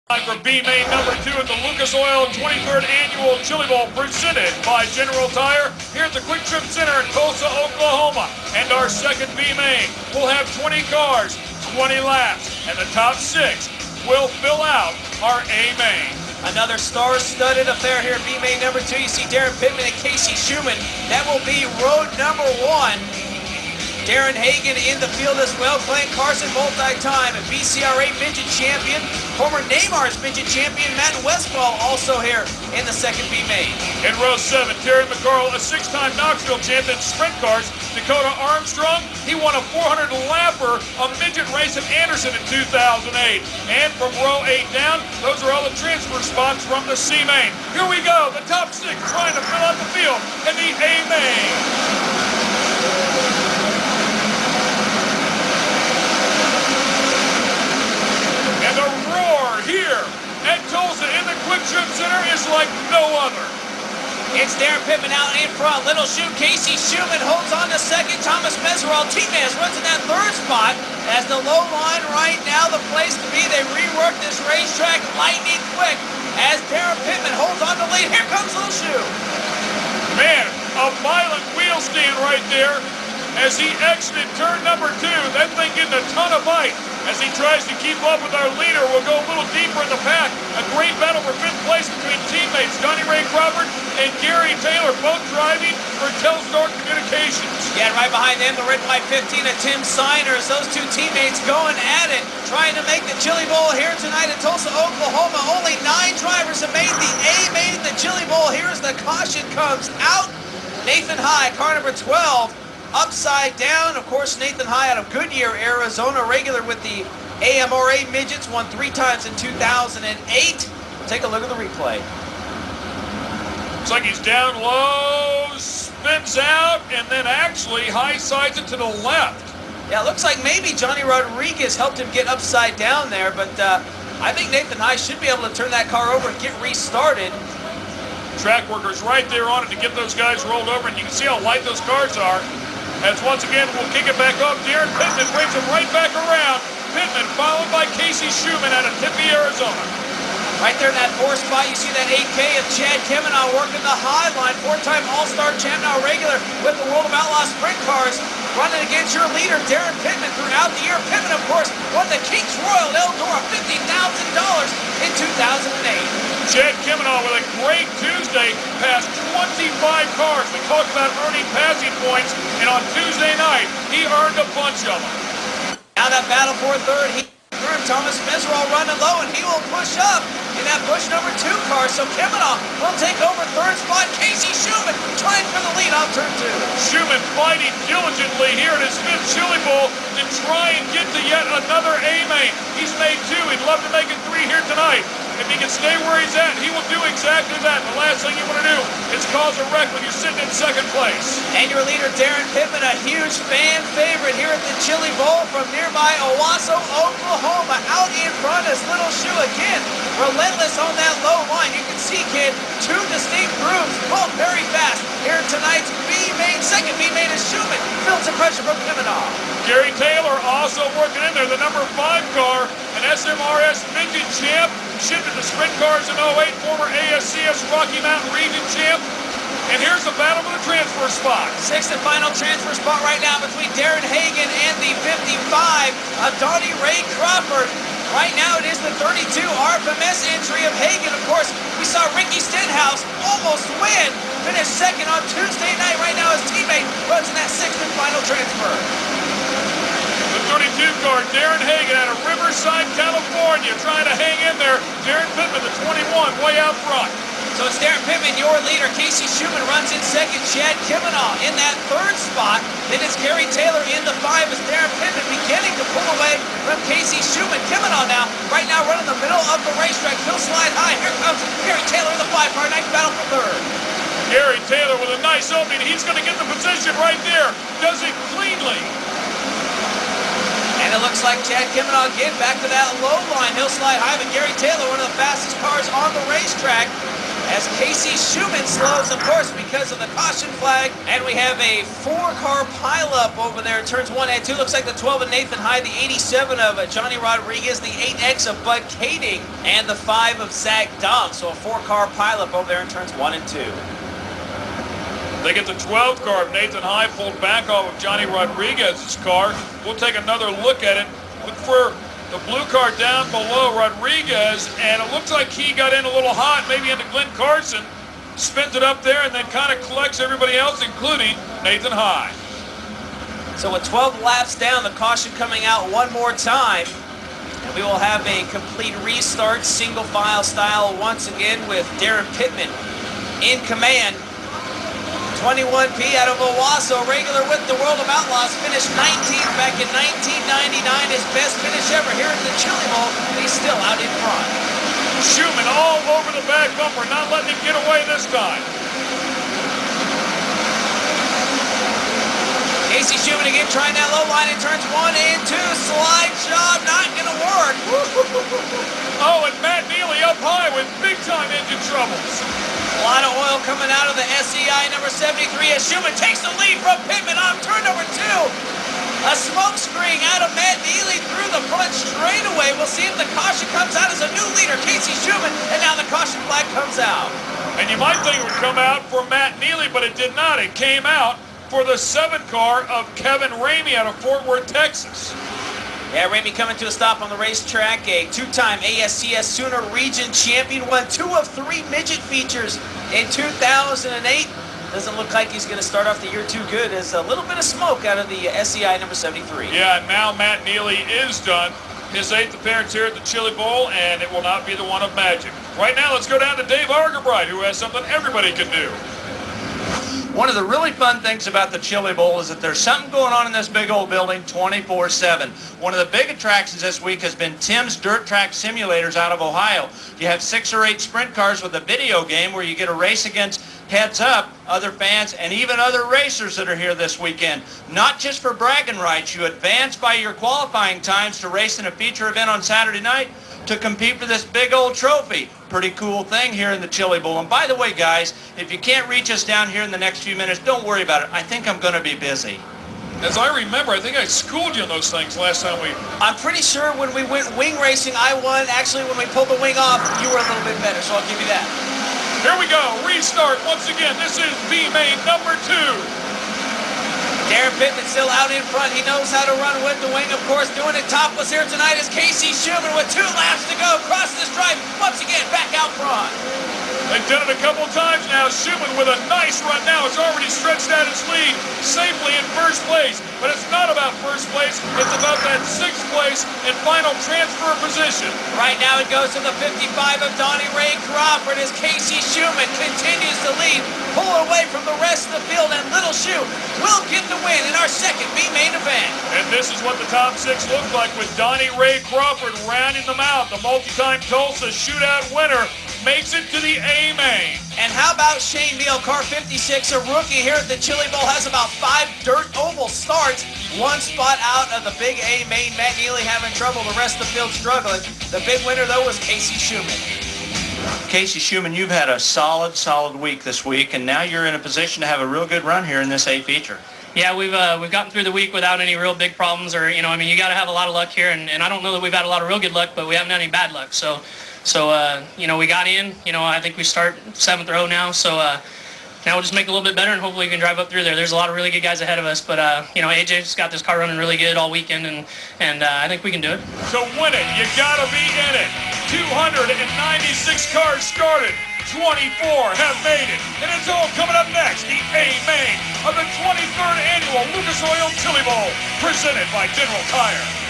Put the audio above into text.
For B-Main number 2 at the Lucas Oil 23rd Annual Chili Bowl presented by General Tire here at the Quick Trip Center in Tulsa, Oklahoma. And our second B-Main will have 20 cars, 20 laps, and the top 6 will fill out our A-Main. Another star-studded affair here at B-Main number 2. You see Darren Pittman and Casey Schumann. That will be road number 1. Darren Hagen in the field as well. Clayton Carson, multi-time BCRA midget champion. Former Neymar's midget champion Matt Westfall also here in the second B-Main. In row 7, Terry McCarl, a 6-time Knoxville champion sprint cars. Dakota Armstrong, he won a 400 lapper, a midget race at Anderson in 2008. And from row 8 down, those are all the transfer spots from the C-Main. Here we go, the top 6 trying to fill out the field in the A-Main. And the roar here at Tulsa in the Quick Trip Center is like no other. It's Darren Pittman out in front. Little Shoot, Casey Schumann holds on to second. Thomas Meserol, T-Maz runs in that third spot. As the low line right now, the place to be. They reworked this racetrack lightning quick as Darren Pittman holds on to lead. Here comes Little Shoot. Man, a violent wheel stand right there as he exited turn number 2. That thing getting a ton of bite. As he tries to keep up with our leader, we'll go a little deeper in the pack. A great battle for 5th place between teammates Johnny Ray Crawford and Gary Taylor, both driving for Telstar Communications. Yeah, right behind them, the red and white 15 of Tim Siners. Those two teammates going at it, trying to make the Chili Bowl here tonight in Tulsa, Oklahoma. Only 9 drivers have made the A-Main, the Chili Bowl. Here as the caution comes out. Nathan High, car number 12. Upside down, of course, Nathan High out of Goodyear, Arizona, regular with the AMRA Midgets, won 3 times in 2008. We'll take a look at the replay. Looks like he's down low, spins out, and then actually high sides it to the left. Yeah, it looks like maybe Johnny Rodriguez helped him get upside down there, but I think Nathan High should be able to turn that car over and get restarted. Track workers right there on it to get those guys rolled over, and you can see how light those cars are. As once again, we'll kick it back up. Darren Pittman brings him right back around. Pittman followed by Casey Schumann out of Tempe, Arizona. Right there in that 4th spot, you see that 8K of Chad Kemenaugh working the high line. 4-time All-Star champ, now regular with the World of Outlaw Sprint Cars. Running against your leader, Darren Pittman, throughout the year. Pittman, of course, won the Kings Royal at Eldora, $50,000 in 2008. Chad Kemenaugh with a great Tuesday, passed 25 cars. We talked about earning passing points, and on Tuesday night, he earned a bunch of them. Now that battle for 3rd, Thomas Meserol running low, and he will push up in that Busch number 2 car. So Kemenaugh will take over 3rd spot. Casey Schumann trying for the lead on turn 2. Schumann fighting diligently here in his 5th Chili Bowl to try and get to yet another A-Main. He's made 2. He'd love to make it 3 here tonight. If he can stay where he's at, he will do exactly that. The last thing you want to do is cause a wreck when you're sitting in 2nd place. And your leader, Darren Pittman, a huge fan favorite here at the Chili Bowl from nearby Owasso, Oklahoma. Out in front is Little Shoe again. Relentless on that low line. You can see, kid, 2 distinct groups, both very fast. Here tonight's B-Main, second B-Main is Schumann. Feels the pressure from Kemenaugh. Gary Taylor also working in there, the number 5 car, an SMRS midget champ. Shifted to sprint cars in 08, former ASCS Rocky Mountain region champ. And here's the battle for the transfer spot. 6th and final transfer spot right now between Darren Hagen and the 55 of Donnie Ray Crawford. Right now it is the 32 RFMS entry of Hagen. Of course, we saw Ricky Stenhouse almost win. Finished 2nd on Tuesday night. Right now his teammate runs in that 6th and final transfer. The 32 car, Darren Hagen out of Riverside, California, trying to hang in there. Darren Pittman, the 21, way out front. So it's Darren Pittman, your leader. Casey Schumann runs in 2nd. Chad Kemenaugh in that 3rd spot. Then it's Gary Taylor in the 5 as Darren Pittman beginning to pull away from Casey Schumann. Kemenaugh now, right now running the middle of the racetrack. He'll slide high. Here comes Gary Taylor in the 5 car. Nice battle for 3rd. Gary Taylor with a nice opening. He's going to get the position right there. Does it cleanly. And it looks like Chad Kemenaugh again back to that low line. He'll slide high, but Gary Taylor, one of the fastest cars on the racetrack. as Casey Schumann slows, of course, because of the caution flag. And we have a 4-car pileup over there in turns 1 and 2. Looks like the 12 of Nathan Hyde, the 87 of Johnny Rodriguez, the 8X of Bud Kading, and the 5 of Zach Dom. So a 4-car pileup over there in turns 1 and 2. They get the 12 car of Nathan Hyde pulled back off of Johnny Rodriguez's car. We'll take another look at it. Look for the blue car down below Rodriguez, and it looks like he got in a little hot, maybe into Glenn Carson, spins it up there, and then kind of collects everybody else, including Nathan Hyde. So with 12 laps down, the caution coming out one more time, and we will have a complete restart, single file style once again with Darren Pittman in command. 21P out of Owasso, regular with the World of Outlaws, finished 19th back in 1999, his best finish ever here in the Chili Bowl, and he's still out in front. Schumann all over the back bumper, not letting him get away this time. Casey Schumann again trying that low line in turns 1 and 2, slide job, not gonna work. Oh, and Matt Neely up high with big time engine troubles. A lot of oil coming out of the SEI number 73 as Schumann takes the lead from Pittman on turn number 2. A smoke screen out of Matt Neely through the front straightaway. We'll see if the caution comes out as a new leader, Casey Schumann, and now the caution flag comes out. And you might think it would come out for Matt Neely, but it did not. It came out for the 7 car of Kevin Ramey out of Fort Worth, Texas. Yeah, Ramey coming to a stop on the racetrack, a 2-time ASCS Sooner Region champion, won 2 of 3 midget features in 2008. Doesn't look like he's going to start off the year too good. There's a little bit of smoke out of the SEI number 73. Yeah, and now Matt Neely is done. His 8th appearance here at the Chili Bowl, and it will not be the one of magic. Right now, let's go down to Dave Argerbright, who has something everybody can do. One of the really fun things about the Chili Bowl is that there's something going on in this big old building 24/7. One of the big attractions this week has been Tim's Dirt Track Simulators out of Ohio. You have 6 or 8 sprint cars with a video game where you get a race against heads up, other fans, and even other racers that are here this weekend. Not just for bragging rights. You advance by your qualifying times to race in a feature event on Saturday night to compete for this big old trophy. Pretty cool thing here in the Chili Bowl. And by the way, guys, if you can't reach us down here in the next few minutes, don't worry about it. I think I'm going to be busy. As I remember, I think I schooled you on those things last time we... I'm pretty sure when we went wing racing, I won. Actually, when we pulled the wing off, you were a little bit better, so I'll give you that. Here we go. Restart once again. This is B-Main number 2. Darren Pittman still out in front. He knows how to run with the wing, of course. Doing it topless here tonight is Casey Schumann with 2 laps to go. Across the stripe, once again, back out front. They've done it a couple times now. Schumann with a nice run now. It's already stretched out his lead safely in first place. But it's not about first place. It's about that 6th place and final transfer position. Right now it goes to the 55 of Donnie Ray Crawford as Casey Schumann continues to lead. Pull away from the rest of the field, and Little Shoe will get the win in our second B-Main event. And this is what the top 6 look like with Donnie Ray Crawford rounding them out. The multi-time Tulsa shootout winner makes it to the A-Main. And how about Shane Neal, car 56, a rookie here at the Chili Bowl, has about 5 dirt oval starts. 1 spot out of the big A-Main. Matt Neely having trouble, the rest of the field struggling. The big winner, though, was Casey Schumann. Casey Schumann, you've had a solid week this week, and now you're in a position to have a real good run here in this A feature. Yeah, we've gotten through the week without any real big problems, or you got to have a lot of luck here, and I don't know that we've had a lot of real good luck, but we haven't had any bad luck. So we got in. I think we start 7th row now. So now we'll just make it a little bit better, and hopefully we can drive up through there. There's a lot of really good guys ahead of us, but AJ's got this car running really good all weekend, and I think we can do it. To win it, you gotta be in it. 296 cars started. 24 have made it. And it's all coming up next. The A-Main of the 23rd Annual Lucas Oil Chili Bowl, presented by General Tire.